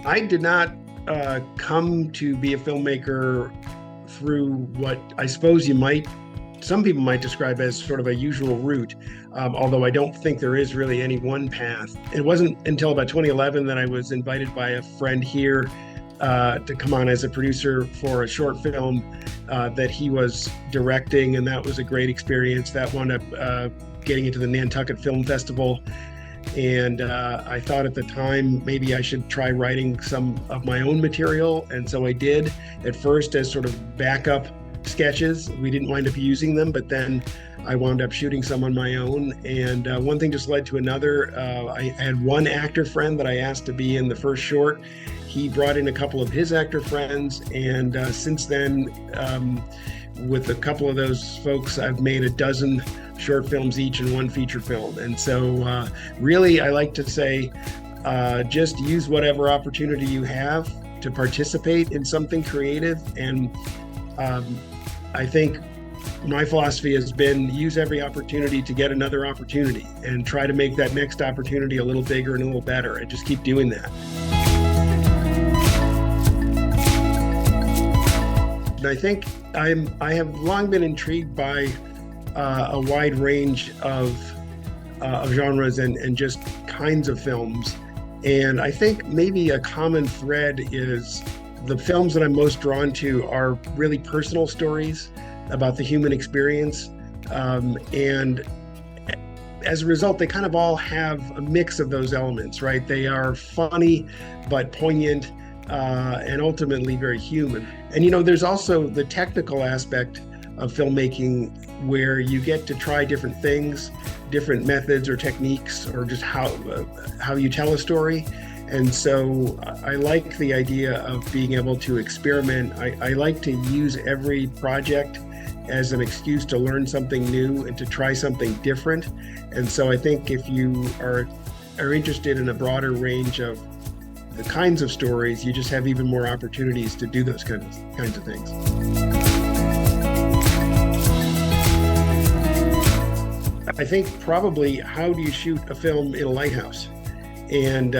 I did not come to be a filmmaker through what I suppose some people might describe as sort of a usual route, although I don't think there is really any one path. It wasn't until about 2011 that I was invited by a friend here to come on as a producer for a short film that he was directing, and that was a great experience. That wound up getting into the Nantucket Film Festival. And I thought at the time maybe I should try writing some of my own material. And so I did, at first as sort of backup sketches. We didn't wind up using them, but then I wound up shooting some on my own. And one thing just led to another. I had one actor friend that I asked to be in the first short. He brought in a couple of his actor friends. And since then, with a couple of those folks, I've made a dozen short films each and one feature film. And so really, I like to say, just use whatever opportunity you have to participate in something creative. And I think my philosophy has been use every opportunity to get another opportunity and try to make that next opportunity a little bigger and a little better, and just keep doing that. And I think I have long been intrigued by a wide range of genres and just kinds of films. And I think maybe a common thread is the films that I'm most drawn to are really personal stories about the human experience. And as a result, they kind of all have a mix of those elements, right? They are funny, but poignant, and ultimately very human. And, there's also the technical aspect of filmmaking where you get to try different things, different methods or techniques, or just how you tell a story. And so I like the idea of being able to experiment. I like to use every project as an excuse to learn something new and to try something different. And so I think if you are interested in a broader range of the kinds of stories, you just have even more opportunities to do those kinds of things. I think probably, how do you shoot a film in a lighthouse? And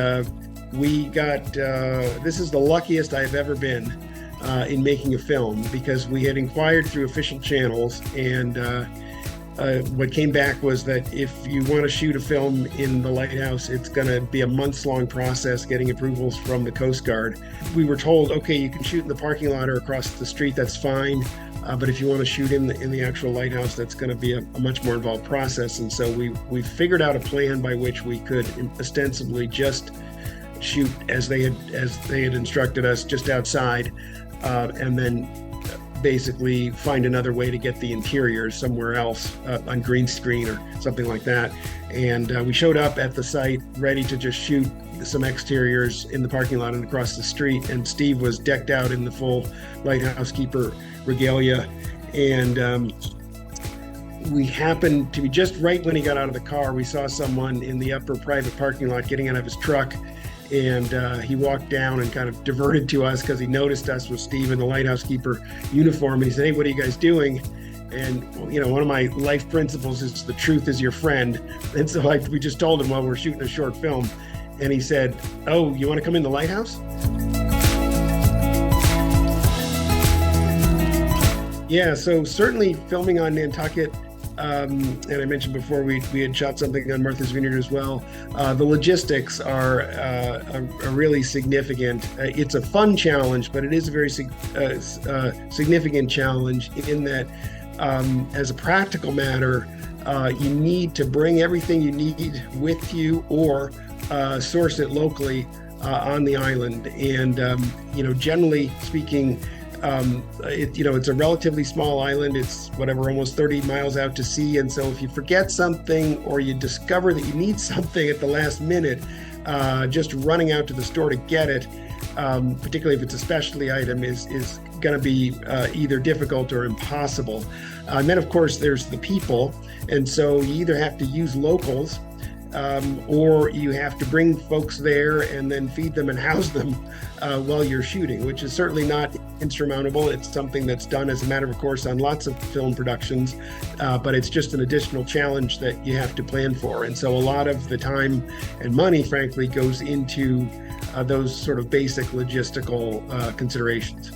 we got, this is the luckiest I've ever been in making a film, because we had inquired through official channels, and what came back was that if you want to shoot a film in the lighthouse, it's going to be a months-long process getting approvals from the Coast Guard. We were told, okay, you can shoot in the parking lot or across the street, that's fine. But if you want to shoot in the actual lighthouse, that's going to be a much more involved process. And so we figured out a plan by which we could ostensibly just shoot as they had instructed us, just outside, and then basically find another way to get the interiors somewhere else on green screen or something like that. And we showed up at the site ready to just shoot some exteriors in the parking lot and across the street. And Steve was decked out in the full lighthouse keeper regalia. And we happened to be just right when he got out of the car, we saw someone in the upper private parking lot getting out of his truck. And he walked down and kind of diverted to us because he noticed us with Steve in the lighthouse keeper uniform. And he said, "Hey, what are you guys doing?" And, one of my life principles is the truth is your friend. And so we just told him, well, we're shooting a short film. And he said, "Oh, you want to come in the lighthouse?" Yeah, so certainly filming on Nantucket, and I mentioned before we had shot something on Martha's Vineyard as well. The logistics are really significant. It's a fun challenge, but it is a very significant challenge in that, as a practical matter, you need to bring everything you need with you or source it locally on the island. And generally speaking, it's a relatively small island. It's almost 30 miles out to sea. And so if you forget something or you discover that you need something at the last minute, just running out to the store to get it, particularly if it's a specialty item, is going to be either difficult or impossible. And then, of course, there's the people. And so you either have to use locals, or you have to bring folks there and then feed them and house them while you're shooting, which is certainly not insurmountable. It's something that's done as a matter of course on lots of film productions, but it's just an additional challenge that you have to plan for. And so a lot of the time and money, frankly, goes into those sort of basic logistical considerations.